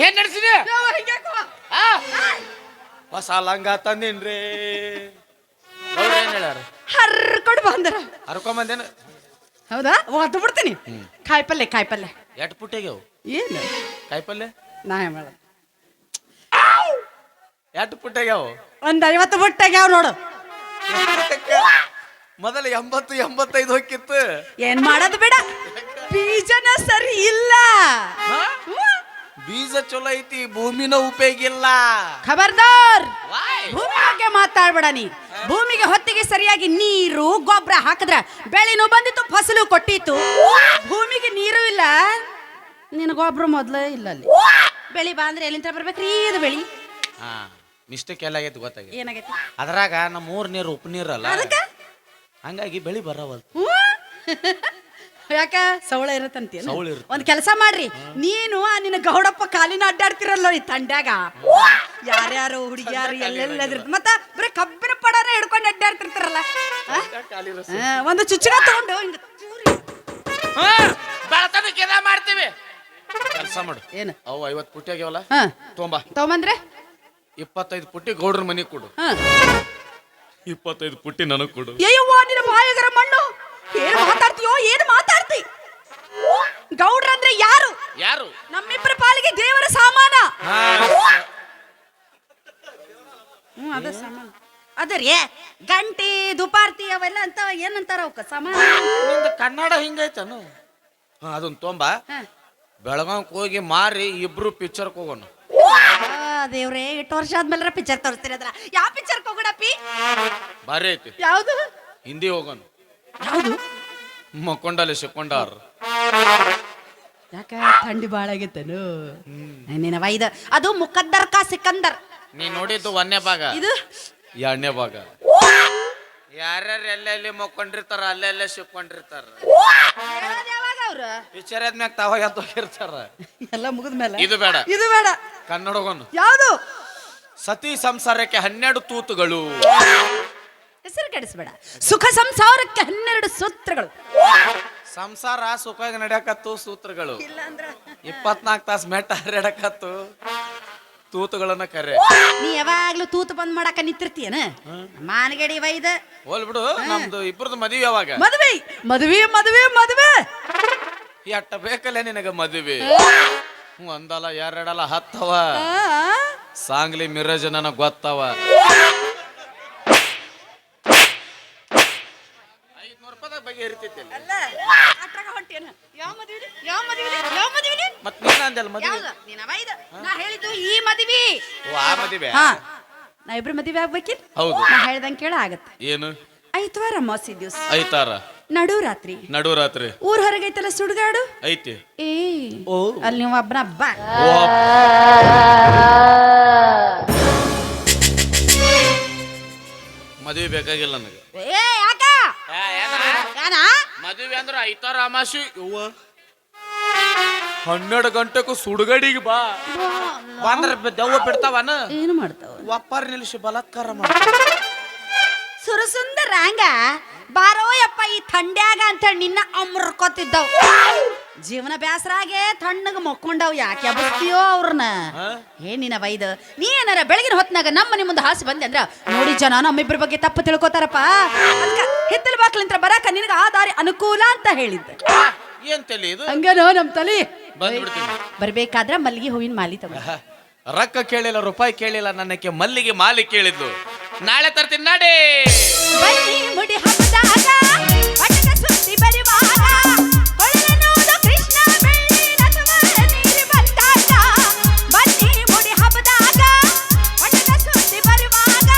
ಏನ್ ನಡೆಸಿದೆ ಹೊಸ ಲಂಗ ತಂದಿನ್ರಿ ಏನ್ ಹೇಳ್ಯಾರ ಹರ್ಕೊಂಡು ಬಂದರ ಹರ್ಕೊಂಬಂದೇನು ಹೌದಾ ಒದ್ದು ಬಿಡ್ತೀನಿ ಕಾಯಿಪಲ್ಲೆ ಕಾಯಿಪಲ್ಲೆ ಎಟ್ ಪುಟ್ಟಿಗೆವು ಏನು ಕಾಯಿಪಲ್ಲೆ ನಾ ಹೇಳ ಎಟ್ ಪುಟ್ಟಿಗೆವು ಒಂದ್ 50 ಬುಟ್ಟಾಗ್ಯಾವ ನೋಡು ಮೊದಲು 80-85 ಹೋಗಿತ್ತು ಏನ್ ಮಾಡೋದು ಬೇಡ ಬೀಜನ ಸರಿ ಇಲ್ಲ ಬೀಜ ಚಲೋ ಐತಿ ಭೂಮಿನ ಉಪಯೋಗ ಇಲ್ಲ ಖಬರ್ದಾರ್ ಭೂಮಿ ಬಗ್ಗೆ ಮಾತಾಡ್ಬೇಡ ನೀ ಭೂಮಿಗೆ ಹೊತ್ತಿಗೆ ಸರಿಯಾಗಿ ನೀರು ಗೊಬ್ಬರ ಹಾಕಿದ್ರ ಬೆಳೆನೂ ಬಂದಿತ್ತು ಫಸಲು ಕೊಟ್ಟಿತ್ತು ಭೂಮಿಗೆ ನೀರು ಇಲ್ಲ ನಿನ್ನ ಗೊಬ್ಬರ ಮೊದ್ಲೇ ಇಲ್ಲ ಅಲ್ಲಿ ಬೆಳಿ ಬಾ ಅಂದ್ರೆ ಎಲ್ಲಿಂದ ಬರ್ಬೇಕ್ರಿ ಇದು ಬೆಳಿ ಮಿಸ್ಟೇಕ್ ಎಲ್ಲ ಆಗೈತಿ ಗೊತ್ತಾಗೈತಿ ಏನಾಗೈತಿ ಅದ್ರಾಗ ನಮ್ಮ ಊರ್ ನೀರು ಉಪ್ಪು ನೀರಲ್ಲ ಹಂಗಾಗಿ ಬೆಳಿ ಬರವಲ್ತು ಯಾಕ ಸವಳ ಇರತ್ತಂತ ಸವಳ ಇರುತ್ತೆ. ಒಂದ್ ಕೆಲಸ ಮಾಡ್ರಿ ನೀನು ನಿನ್ನ ಗೌಡಪ್ಪ ಕಾಲಿನ ಅಡ್ಡಾಡ್ತಿರಲ್ಲ ಈ ತಂಡ್ಯಾಗ ಯಾರ್ಯಾರು ಹುಡುಗಿಯಾರು ಎಲ್ಲೆಲ್ಲ ಮತ್ತ ಬರೀ ಕಬ್ಬಿನ ಪಡನ ಹಿಡ್ಕೊಂಡು ಅಡ್ಡಾಡ್ತಿರ್ತಾರಲ್ಲ ಒಂದು ಚುಚ್ಚಗ ತಗೊಂಡು ಬೆಳತನಕ್ಕೆ ಮಾಡ್ತೀವಿ ಕೆಲಸ ಮಾಡು ಏನು ಅವು 50 ಪುಟ್ಟಿ ಆಗ್ಯಾವಲ್ಲ ತಗೊಂಬಂದ್ರೆ 25 ಪುಟ್ಟಿ ಗೌಡ್ರ ಮನೆಗೆ ಕೊಡು 25 ಪುಟ್ಟಿ ನನಗ್ ಕೊಡು ಅಯ್ಯವ್ವ ನಿನ್ನ ಬಾಯಗರ ಮಣ್ಣು ಏನು ಮಾತಾಡ್ತೀಯೋ ಏನು ಮಾತಾಡ್ತಿ ಗೌಡ್ರಂದ್ರೆ ಯಾರು ಯಾರು ನಮ್ಮಿಬ್ಬರ ಪಾಲಿಗೆ ದೇವರ ಸಾಮಾನ ಅದ ಸಾಮಾನ ಅದರಿ ಗಂಟೆ ದುಪಾರ್ತಿ ಅವೆಲ್ಲ ಅಂತ ಏನಂತಾರ ಅವಕ್ಕ ಸಾಮಾನ ನಿಂದ ಕನ್ನಡ ಹಿಂಗೈತನು ಅದನ್ನ ತೊಂಬ ಬೆಳಗಾವ್ ಹೋಗಿ ಮಾರಿ ಇಬ್ರು ಪಿಕ್ಚರ್ಗೆ ಹೋಗೋಣ ದೇವ್ರೇ 8 ವರ್ಷ ಆದ್ಮೇಲೆ ಪಿಕ್ಚರ್ ತೋರಿಸ್ತೀರಿ ಅದ್ರ ಯಾವ ಪಿಕ್ಚರ್ ಹೋಗೋಣಪ್ಪಿ ಬಾರಿ ಐತಿ ಯಾವ್ದು ಹಿಂದಿ ಹೋಗೋಣ ಯಾವ್ದು ಮಕ್ಕೊಂಡಲ್ಲಿ ಸಿಕ್ಕೊಂಡಾರ ಯಾಕ ಥಂಡಿ ಬಾಳ ಆಗೈತೇನು ನೀನ ವೈದ ಅದು ಮುಕದ್ದರ್ ಕಾ ಸಿಕಂದರ್ ನೀ ನೋಡಿದ್ದು 1ನೇ ಭಾಗ ಇದು 2ನೇ ಭಾಗ ಯಾರ್ಯಾರು ಎಲ್ಲೆಲ್ಲಿ ಮಕ್ಕೊಂಡಿರ್ತಾರ ಅಲ್ಲೆಲ್ಲೇ ಸಿಕ್ಕೊಂಡಿರ್ತಾರ ಯಾವಾಗ ಅವ್ರು ಪಿಕ್ಚರ್ ಆದ್ಮ್ಯಾಗ ತಾವಾಗ ಎದ್ದು ಹೋಗಿರ್ತಾರ ಎಲ್ಲ ಮುಗಿದ್ಮೇಲೆ ಇದು ಬೇಡ ಇದು ಬೇಡ ಕನ್ನಡ ಹೋಗೋಣ ಯಾವ್ದು ಸತಿ ಸಂಸಾರಕ್ಕೆ 12 ತೂತುಗಳು ಹೆಸರು ಕೆಡಿಸ್ಬೇಡ ಸುಖ ಸಂಸಾರಕ್ಕೆ 12 ಸೂತ್ರಗಳು ಸಂಸಾರ ಸುಖವಾಗಿ ನಡೆಯಕತ್ತು ಸೂತ್ರಗಳು ಇಲ್ಲ ಅಂದ್ರ 24 ತಾಸು ಮೆಟ್ಟ ಹರಡಕತ್ತು ತೂತುಗಳನ್ನ ಕರೆ ನೀ ಯಾವಾಗ್ಲೂ ತೂತು ಬಂದ್ ಮಾಡಾಕ ನಿಂತಿರ್ತೀಯನ ಮಾನಗಡಿ ವೈದ ಹೋಲ್ ಬಿಡು ನಮ್ದು ಇಬ್ಬರದು ಮದುವೆ ಯಾವಾಗ ಮದುವೆ ಮದುವೆ ಮದುವೆ ಮದುವೆ ಎಟ್ಟ ಬೇಕಲ್ಲ ನಿನಗ ಮದುವೆ ಒಂದಲ್ಲ ಎರಡಲ್ಲ 10 ಅವ ಸಾಂಗ್ಲಿ ಮಿರಜ್ ನನಗ ಗೊತ್ತವ 500 ರೂಪಾಯಿ ಬಗ್ಗೆ ಇರ್ತೈತಿ ಅಲ್ಲ ಅಟ್ರಾಗ ಹೊಂಟೇನ ಯಾವ ಮದುವೆ ಯಾವ ಮದುವೆ ಯಾವ ಮದುವೆ ಮತ್ ನೀನ ಅಂದಲ್ಲ ಮದುವೆ ಯಾವುದು ನೀನ ವೈದ ನಾ ಹೇಳಿದ್ದು ಈ ಮದುವೆ ಓ ಆ ಮದುವೆ ಹಾ ನಾ ಇಬ್ರು ಮದುವೆ ಆಗ್ಬೇಕಿ ಹೌದು ನಾ ಹೇಳ್ದಂಗೆ ಕೇಳ ಆಗತ್ತೆ ಏನು ಐತವಾರ ಅಮಾವಾಸ್ಯೆ ದಿವಸ ಐತಾರ ನಡುರಾತ್ರಿ ಊರ್ ಹೊರಗೈತಲ್ಲ ಸುಡ್ಗಾಡು ಐತಿ ಏ ಓ ಅಲ್ಲಿ ನೀವು ಒಬ್ಬನ ಹಬ್ಬ ಮದುವೆ ಬೇಕಾಗಿಲ್ಲ ನನಗೆ ಏ ಯಾಕ ಯಾನ ಮದುವೆ ಅಂದ್ರೆ ಐತಾರ ಅಮಾಸಿ 12 ಗಂಟೆಗೂ ಸುಡುಗಡಿಗೆ ಬಾ ಬಂದ್ರೆ ದೆವ್ವ ಬಿಡ್ತಾವನ ಏನು ಮಾಡ್ತಾವ ಒಪ್ಪಾರ ನಿಲ್ಲಿಸಿ ಬಲಾತ್ಕಾರ ಮಾಡ್ತಾವ ಸುರಸುಂದರಾಂಗ ಬಾರೋ ಯಪ್ಪ ಈ ಥಂಡ್ಯಾಗ ಅಂತ ನಿನ್ನ ಅಮ್ರಕೋತಿದ್ದವ್ ಜೀವನ ಬ್ಯಾಸರಾಗೆ ತಣ್ಣಗ ಮಕ್ಕೊಂಡವ್ ಯಾಕೆ ಬಸ್ತೀಯೋ ಅವ್ರನ್ನ ಏನಿನ ವೈದ ನೀ ಏನಾರ ಬೆಳಗಿನ ಹೊತ್ನಾಗ ನಮ್ಮ ಮನೆ ಮುಂದೆ ಹಾಸಿ ಬಂದೆ ಅಂದ್ರ ನೋಡಿ ಜನ ನಮ್ಮಿಬ್ಬರ ಬಗ್ಗೆ ತಪ್ಪು ತಿಳ್ಕೊತಾರಪ್ಪ ಅದಕ್ಕ ಹಿತ್ತಲ ಬಾಕ್ಲಿಂತ್ರ ಬರಾಕ ನಿನಗ ಆ ದಾರಿ ಅನುಕೂಲ ಅಂತ ಹೇಳಿದ್ದೆ ಏನ್ ತಲಿ ಇದು ಹಂಗನೋ ನಮ್ ತಲಿ ಬಂದ್ಬಿಡ್ತೀನಿ ಬರ್ಬೇಕಾದ್ರ ಮಲ್ಲಿಗೆ ಹೂವಿನ ಮಾಲಿ ತಗೋ ರೊಕ್ಕ ಕೇಳಿಲ್ಲ ರೂಪಾಯಿ ಕೇಳಿಲ್ಲ ನನಗೆ ಮಲ್ಲಿಗೆ ಮಾಲಿ ಕೇಳಿದ್ದು ನಾಳೆ ತರ್ತೀನಿ ನಾಡಿ ಬನ್ನಿ ಮುಡಿ ಹಬ್ಬದಾಗ ಪಟಕ ಸುತ್ತಿ ಬರುವಾಗ ಕೊಳಲನೂದು ಕೃಷ್ಣ ಬೆಳ್ಳಿ ರಥವ ನೀರಿ ಬಂದಾಗ ಬನ್ನಿ ಮುಡಿ ಹಬ್ಬದಾಗ ಪಟಕ ಸುತ್ತಿ ಬರುವಾಗ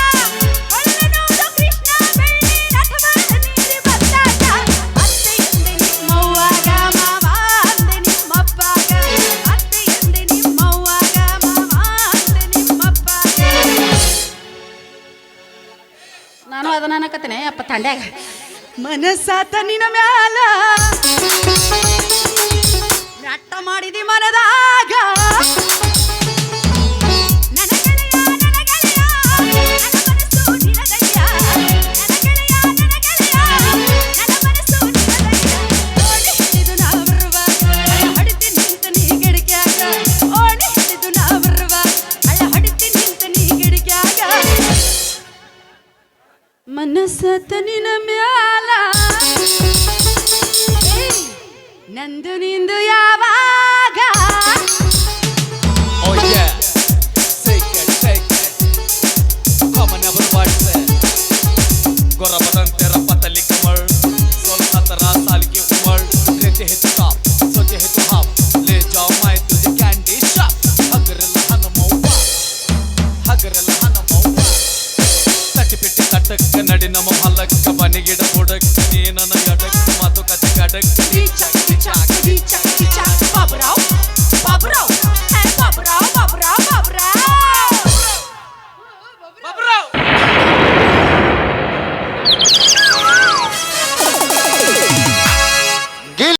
ಕೊಳಲನೂದು ಕೃಷ್ಣ ಬೆಳ್ಳಿ ರಥವ ನೀರಿ ಬಂದಾಗ ಅತ್ತೆ ಎಂದೆ ನಿಮ್ಮವ್ವಾಗ ಮಾವ ಅಂದೆ ನಿಮ್ಮಪ್ಪಾಗ ಅತ್ತೆ ಎಂದೆ ನಿಮ್ಮವ್ವಾಗ ಮಾವ ಅಂದೆ ನಿಮ್ಮಪ್ಪಾಗ ನಾನು ಅದನ್ನ ಅನ್ನಕತ್ತೇನೆ ಅಪ್ಪ ತಂಡ್ಯಾಗ ಮನಸ್ಸಾತ ನಿನ ಮ್ಯಾಲ ನಟ್ಟ ಮಾಡಿದಿ ಮನದಾಗ ನನ್ನ ಗೆಳೆಯ ನನ್ನ ಗೆಳೆಯ ನನ್ನ ಮನಸ್ಸು ನಿನದಯ್ಯ ನನ್ನ ಗೆಳೆಯ ನನ್ನ ಗೆಳೆಯ ನನ್ನ ಮನಸ್ಸು ನಿನದಯ್ಯ ಓಡಿ ಹಿಡಿದು ನಾ ಬರುವಾಗ ಹೊಡಿತಿ ನಿಂತು ನೀ ಗಿಡಕ್ಯಾಗ ಓಡಿ ಹಿಡಿದು ಸತ ನಿನ ಮ್ಯಾಲ ನಂದು ನಿಂದು ಯಾವಾಗ